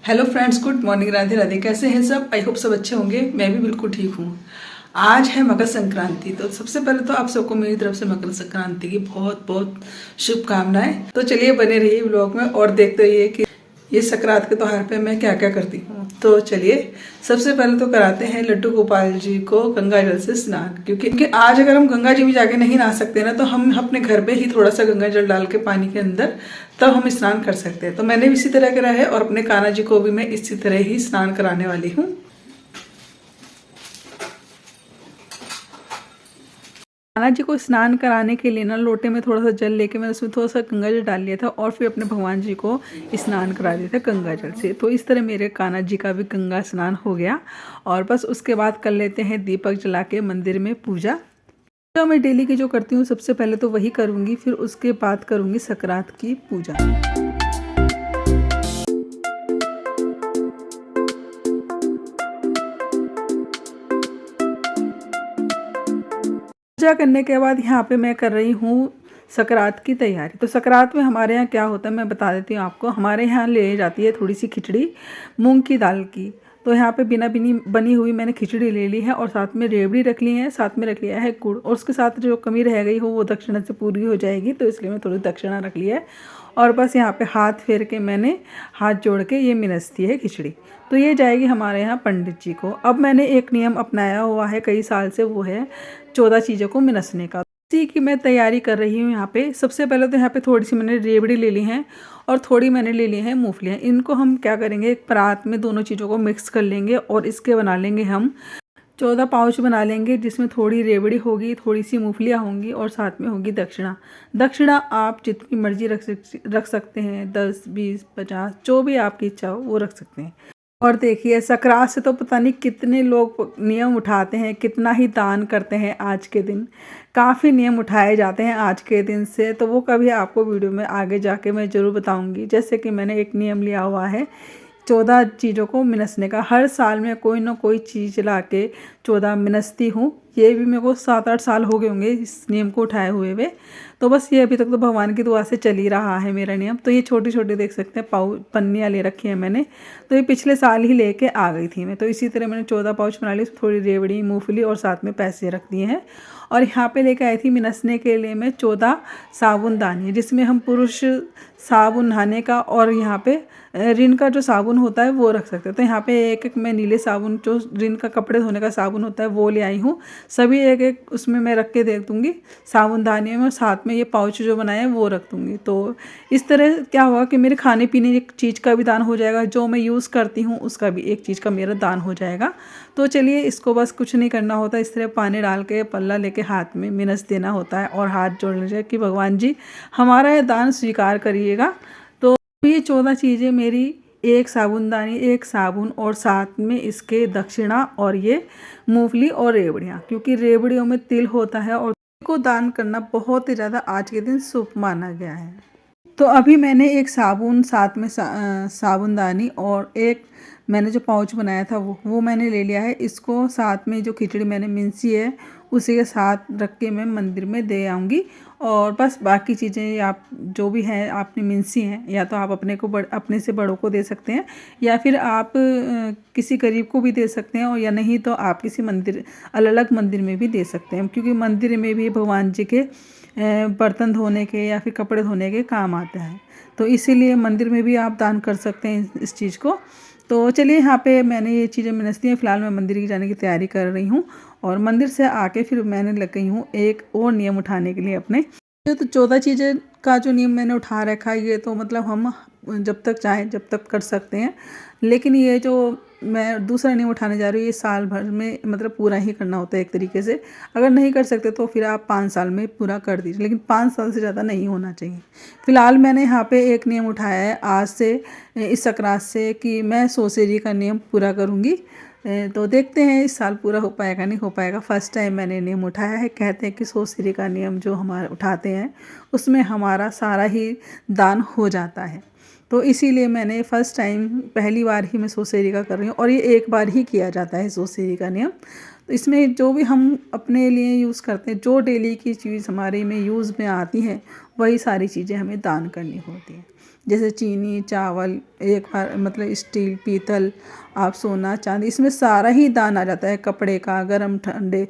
Hello friends, good morning. Radhe Radhe. कैसे हैं सब? आई होप सब अच्छे होंगे। मैं भी बिल्कुल ठीक हूँ। आज है मकर संक्रांति, तो सबसे पहले तो आप सबको मेरी तरफ से मकर संक्रांति की बहुत बहुत शुभकामनाएं। तो चलिए बने रहिए व्लॉग में और देखते रहिए कि ये संक्रांत के त्योहार पे मैं क्या क्या करती हूँ। तो चलिए सबसे पहले तो कराते हैं लड्डू गोपाल जी को गंगा जल से स्नान, क्योंकि आज अगर हम गंगा जी में जाके नहीं नहा सकते ना, तो हम अपने घर पे ही थोड़ा सा गंगा जल डाल के पानी के अंदर तब हम स्नान कर सकते हैं। तो मैंने भी इसी तरह करा है और अपने कान्हा जी को भी मैं इसी तरह ही स्नान कराने वाली हूँ। कान्हा जी को स्नान कराने के लिए ना लोटे में थोड़ा सा जल लेके मैंने उसमें थोड़ा सा गंगा जल डाल लिया था और फिर अपने भगवान जी को स्नान करा दिया था गंगा जल से। तो इस तरह मेरे कान्हा जी का भी गंगा स्नान हो गया और बस उसके बाद कर लेते हैं दीपक जला के मंदिर में पूजा। तो मैं डेली की जो करती हूँ सबसे पहले तो वही करूँगी, फिर उसके बाद करूँगी संक्रांत की पूजा। पूजा करने के बाद यहाँ पे मैं कर रही हूँ संक्रांत की तैयारी। तो संक्रांत में हमारे यहाँ क्या होता है मैं बता देती हूँ आपको। हमारे यहाँ ले जाती है थोड़ी सी खिचड़ी मूंग की दाल की। तो यहाँ पे बिना बनी हुई मैंने खिचड़ी ले ली है और साथ में रेवड़ी रख ली है, साथ में रख लिया है गुड़, और उसके साथ जो कमी रह गई हो वो दक्षिणा से पूरी हो जाएगी, तो इसलिए मैं थोड़ी दक्षिणा रख लिया है। और बस यहाँ पे हाथ फेर के मैंने हाथ जोड़ के ये मिनसती है खिचड़ी। तो ये जाएगी हमारे यहाँ पंडित जी को। अब मैंने एक नियम अपनाया हुआ है कई साल से, वो है 14 चीज़ों को मिनसने का। इसी की मैं तैयारी कर रही हूँ यहाँ पे। सबसे पहले तो यहाँ पे थोड़ी सी मैंने रेवड़ी ले ली है और थोड़ी मैंने ले ली है मूंगफलियाँ। इनको हम क्या करेंगे, एक परात में दोनों चीज़ों को मिक्स कर लेंगे और इसके बना लेंगे हम 14 पाउच बना लेंगे, जिसमें थोड़ी रेवड़ी होगी, थोड़ी सी मूंगफलियाँ होंगी और साथ में होगी दक्षिणा। दक्षिणा आप जितनी मर्जी रख सकते हैं, 10 20 50 जो भी आपकी इच्छा हो वो रख सकते हैं। और देखिए संक्रांत से तो पता नहीं कितने लोग नियम उठाते हैं, कितना ही दान करते हैं। आज के दिन काफ़ी नियम उठाए जाते हैं आज के दिन से, तो वो कभी आपको वीडियो में आगे जाके मैं ज़रूर बताऊंगी। जैसे कि मैंने एक नियम लिया हुआ है 14 चीज़ों को मिनसने का। हर साल में कोई ना कोई चीज़ ला के 14 मिनसती हूँ। ये भी मेरे को 7-8 साल हो गए होंगे इस नियम को उठाए हुए। तो बस ये अभी तक तो भगवान की दुआ से चल ही रहा है मेरा नियम। तो ये छोटी छोटी देख सकते हैं पन्नियाँ ले रखी हैं मैंने। तो ये पिछले साल ही लेके आ गई थी मैं। तो इसी तरह मैंने 14 पाउच बना ली, थोड़ी रेवड़ी मूंगफली और साथ में पैसे रख दिए हैं। और यहाँ पे लेके आई थी मिनसने के लिए मैं 14 साबुनदानी, जिसमें हम पुरुष साबुन नहाने का और यहाँ पे रिन का जो साबुन होता है वो रख सकते हैं। तो यहाँ पे एक एक मैं नीले साबुन, जो रिन का कपड़े धोने का साबुन होता है वो ले आई हूँ। सभी एक एक उसमें मैं रख के दे दूँगी साबुनदानी में, और साथ में ये पाउच जो बनाए हैं वो रख दूँगी। तो इस तरह क्या होगा कि मेरे खाने पीने एक चीज़ का भी दान हो जाएगा, जो मैं यूज़ करती हूँ उसका भी एक चीज़ का मेरा दान हो जाएगा। तो चलिए इसको बस कुछ नहीं करना होता, इस तरह पानी डाल के पल्ला लेके हाथ में मिनस देना होता है और हाथ जोड़ लीजिए कि भगवान जी हमारा ये दान स्वीकार करिएगा। तो ये 14 चीज़ें मेरी, एक साबुनदानी, एक साबुन और साथ में इसके दक्षिणा और ये मूंगफली और रेवड़ियाँ, क्योंकि रेवड़ियों में तिल होता है और तिल को दान करना बहुत ही ज़्यादा आज के दिन शुभ माना गया है। तो अभी मैंने एक साबुन, साथ में साबुनदानी और एक मैंने जो पाउच बनाया था वो मैंने ले लिया है। इसको साथ में जो खिचड़ी मैंने मिनसी है उसी के साथ रख के मैं मंदिर में दे आऊँगी। और बस बाकी चीज़ें आप जो भी हैं आपने मिनसी हैं, या तो आप अपने से बड़ों को दे सकते हैं, या फिर आप किसी गरीब को भी दे सकते हैं, और या नहीं तो आप किसी मंदिर, अलग अलग मंदिर में भी दे सकते हैं, क्योंकि मंदिर में भी भगवान जी के बर्तन धोने के या फिर कपड़े धोने के काम आता है। तो इसीलिए मंदिर में भी आप दान कर सकते हैं इस चीज़ को। तो चलिए यहाँ पे मैंने ये चीज़ें मिनसती हैं। फ़िलहाल मैं मंदिर की जाने की तैयारी कर रही हूँ और मंदिर से आके फिर मैंने लग गई हूँ एक और नियम उठाने के लिए अपने। तो 14 चीज़ें का जो नियम मैंने उठा रखा है, ये तो मतलब हम जब तक चाहें जब तक कर सकते हैं। लेकिन ये जो मैं दूसरा नियम उठाने जा रही हूँ ये साल भर में मतलब पूरा ही करना होता है एक तरीके से। अगर नहीं कर सकते तो फिर आप 5 साल में पूरा कर दीजिए, लेकिन 5 साल से ज़्यादा नहीं होना चाहिए। फ़िलहाल मैंने यहाँ पे एक नियम उठाया है आज से, इस संक्रांत से, कि मैं सोसेरी का नियम पूरा करूँगी। तो देखते हैं इस साल पूरा हो पाएगा नहीं हो पाएगा। फर्स्ट टाइम मैंने नियम उठाया है। कहते हैं कि सोसेरी का नियम जो हमारे उठाते हैं उसमें हमारा सारा ही दान हो जाता है। तो इसीलिए मैंने फ़र्स्ट टाइम, पहली बार ही मैं सोसेरी का कर रही हूँ, और ये एक बार ही किया जाता है सोसेरी का नियम। तो इसमें जो भी हम अपने लिए यूज़ करते हैं, जो डेली की चीज़ हमारे में यूज़ में आती हैं, वही सारी चीज़ें हमें दान करनी होती हैं। जैसे चीनी, चावल, एक बार मतलब स्टील, पीतल, आप सोना, चांदी, इसमें सारा ही दान आ जाता है। कपड़े का, गर्म ठंडे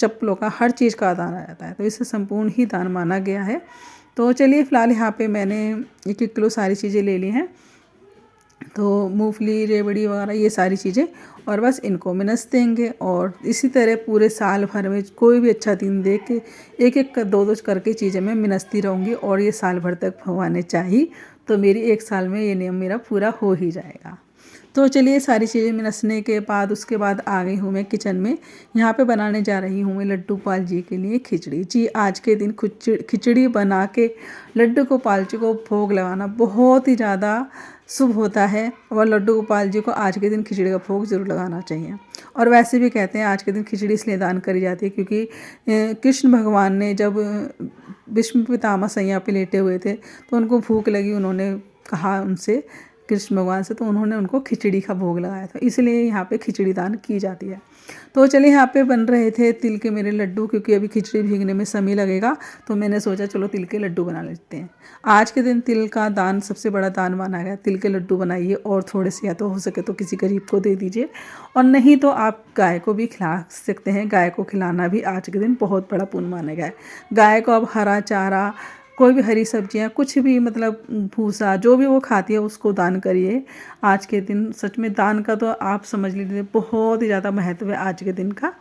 चप्पलों का, हर चीज़ का दान आ जाता है। तो इसे संपूर्ण ही दान माना गया है। तो चलिए फ़िलहाल यहाँ पे मैंने 1-1 किलो सारी चीज़ें ले ली हैं। तो मूंगफली, रेवड़ी वगैरह ये सारी चीज़ें, और बस इनको मिनस देंगे। और इसी तरह पूरे साल भर में कोई भी अच्छा दिन देख के 1-1 2-2 करके चीज़ें मैं मिनसती रहूँगी, और ये साल भर तक भगवान चाहिए तो मेरी 1 साल में ये नियम मेरा पूरा हो ही जाएगा। तो चलिए सारी चीज़ें मिनसने के बाद उसके बाद आ गई हूँ मैं किचन में। यहाँ पे बनाने जा रही हूँ मैं लड्डू गोपाल जी के लिए खिचड़ी। जी, आज के दिन खिचड़ी बना के लड्डू गोपाल जी को भोग लगाना बहुत ही ज़्यादा शुभ होता है, और लड्डू गोपाल जी को आज के दिन खिचड़ी का भोग ज़रूर लगाना चाहिए। और वैसे भी कहते हैं आज के दिन खिचड़ी इसलिए दान करी जाती है क्योंकि कृष्ण भगवान ने जब भीष्म पितामह सैया पे लेटे हुए थे तो उनको भूख लगी, उन्होंने कहा उनसे, कृष्ण भगवान से, तो उन्होंने उनको खिचड़ी का भोग लगाया था, इसलिए यहाँ पे खिचड़ी दान की जाती है। तो चलिए यहाँ पे बन रहे थे तिल के मेरे लड्डू, क्योंकि अभी खिचड़ी भीगने में समय लगेगा, तो मैंने सोचा चलो तिल के लड्डू बना लेते हैं। आज के दिन तिल का दान सबसे बड़ा दान माना गया। तिल के लड्डू बनाइए और थोड़े से, या तो हो सके तो किसी गरीब को दे दीजिए, और नहीं तो आप गाय को भी खिला सकते हैं। गाय को खिलाना भी आज के दिन बहुत बड़ा पुण्य माना गया है। गाय को अब हरा चारा, कोई भी हरी सब्जियां, कुछ भी मतलब भूसा, जो भी वो खाती है उसको दान करिए आज के दिन। सच में दान का तो आप समझ लीजिए बहुत ही ज़्यादा महत्व है आज के दिन का।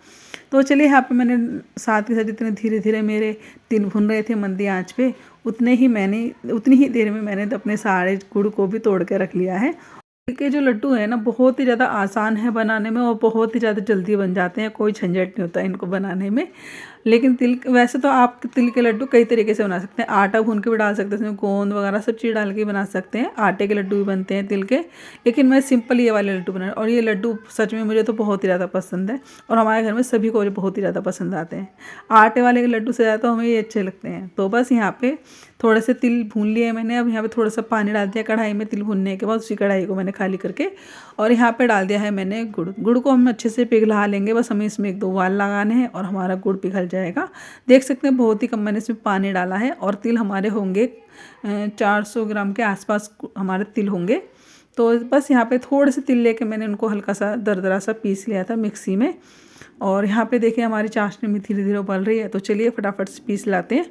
तो चलिए यहाँ पे मैंने साथ के साथ जितने धीरे धीरे मेरे तिल भुन रहे थे मंदी आंच पे, उतनी ही देर में मैंने अपने सारे गुड़ को भी तोड़ के रख लिया है। तिल के जो लड्डू है ना बहुत ही ज़्यादा आसान है बनाने में, और बहुत ही ज़्यादा जल्दी बन जाते हैं, कोई झंझट नहीं होता है इनको बनाने में। लेकिन वैसे तो आप तिल के लड्डू कई तरीके से बना सकते हैं। आटा भून के भी डाल सकते हैं, इसमें गोंद वगैरह सब चीज़ डाल के बना सकते हैं। आटे के लड्डू भी बनते हैं तिल के, लेकिन मैं सिंपल ये वाले लड्डू बना, और ये लड्डू सच में मुझे तो बहुत ही ज़्यादा पसंद है, और हमारे घर में सभी को बहुत ही ज़्यादा पसंद आते हैं। आटे वाले के लड्डू से ज़्यादा तो हमें ये अच्छे लगते हैं। तो बस यहाँ पे थोड़े से तिल भून लिए मैंने। अब यहाँ पे थोड़ा सा पानी डाल दिया कढ़ाई में। तिल भूनने के बाद उसी कढ़ाई को मैंने खाली करके, और यहाँ पे डाल दिया है मैंने गुड़। गुड़ को हम अच्छे से पिघला लेंगे, बस हमें इसमें 1-2 उबाल लगाने हैं और हमारा गुड़ पिघल जाएगा। देख सकते हैं बहुत ही कम मैंने इसमें पानी डाला है, और तिल हमारे होंगे 400 ग्राम के आसपास हमारे तिल होंगे। तो बस यहाँ पे थोड़े से तिल लेके मैंने उनको हल्का सा दरदरा सा पीस लिया था मिक्सी में। और यहाँ पे देखिए हमारी चाशनी में धीरे धीरे उबल रही है, तो चलिए फटाफट से पीस लाते हैं।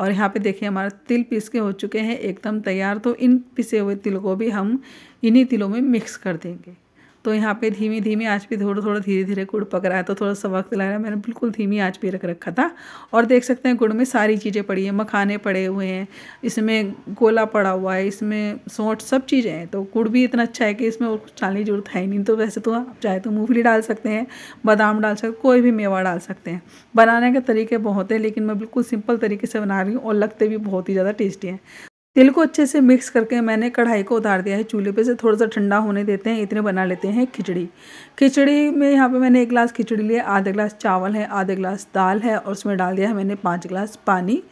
और यहाँ पे देखिए हमारा तिल पीस के हो चुके हैं एकदम तैयार। तो इन पिसे हुए तिल को भी हम इन्हीं तिलों में मिक्स कर देंगे। तो यहाँ पे धीमी धीमी आंच पे थोड़ा थोड़ा धीरे धीरे गुड़ पक रहा है, तो थोड़ा सा वक्त लग रहा है। मैंने बिल्कुल धीमी आंच पे रख रखा था। और देख सकते हैं गुड़ में सारी चीज़ें पड़ी हैं, मखाने पड़े हुए हैं, इसमें गोला पड़ा हुआ है, इसमें सौंठ, सब चीज़ें हैं। तो गुड़ भी इतना अच्छा है कि इसमें और कुछ डालने की जरूरत है ही नहीं। तो वैसे तो आप चाहे तो मूंगफली डाल सकते हैं, बादाम डाल सकते हैं, कोई भी मेवा डाल सकते हैं। बनाने के तरीके बहुत हैं, लेकिन मैं बिल्कुल सिंपल तरीके से बना रही हूँ, और लगते भी बहुत ही ज़्यादा टेस्टी हैं। तिल को अच्छे से मिक्स करके मैंने कढ़ाई को उतार दिया है चूल्हे पे से, थोड़ा सा ठंडा होने देते हैं। इतने बना लेते हैं खिचड़ी। खिचड़ी में यहाँ पे मैंने 1 गिलास खिचड़ी लिया, आधा गिलास चावल है, आधा गिलास दाल है, और उसमें डाल दिया है मैंने 5 गिलास पानी,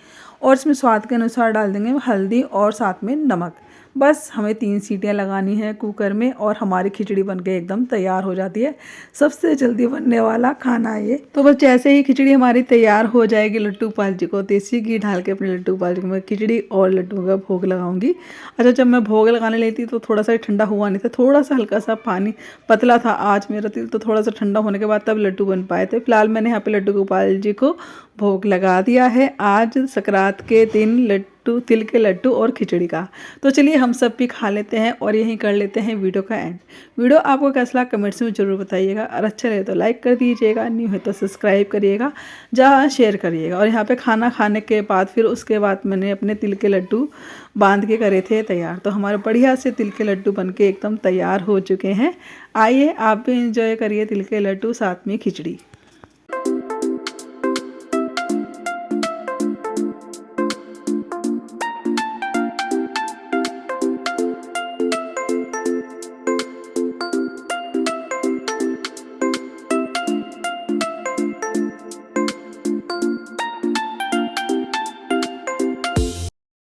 और इसमें स्वाद के अनुसार डाल देंगे हल्दी और साथ में नमक। बस हमें 3 सीटियाँ लगानी है कुकर में, और हमारी खिचड़ी बनके एकदम तैयार हो जाती है। सबसे जल्दी बनने वाला खाना है ये। तो बस जैसे ही खिचड़ी हमारी तैयार हो जाएगी, लड्डू गोपाल जी को देसी घी ढाल के अपने लड्डू गोपाल जी को मैं खिचड़ी और लड्डू का भोग लगाऊंगी। अच्छा, जब मैं भोग लगाने लेती तो थोड़ा सा ठंडा हुआ नहीं था, थोड़ा सा हल्का सा पानी पतला था आज मेरा तिल, तो थोड़ा सा ठंडा होने के बाद तब लड्डू बन पाए थे। फिलहाल मैंने यहाँ पे लड्डू गोपाल जी को भोग लगा दिया है आज संक्रांत के दिन, तिल के लड्डू और खिचड़ी का। तो चलिए हम सब भी खा लेते हैं, और यहीं कर लेते हैं वीडियो का एंड। वीडियो आपको कैसा लगा कमेंट्स में ज़रूर बताइएगा, और अच्छा लगे तो लाइक कर दीजिएगा, न्यू है तो सब्सक्राइब करिएगा, जहाँ शेयर करिएगा। और यहाँ पे खाना खाने के बाद फिर उसके बाद मैंने अपने तिल के लड्डू बांध के करे थे तैयार। तो हमारे बढ़िया से तिल के लड्डू बन के एकदम तैयार हो चुके हैं। आइए आप भी इंजॉय करिए तिल के लड्डू साथ में खिचड़ी।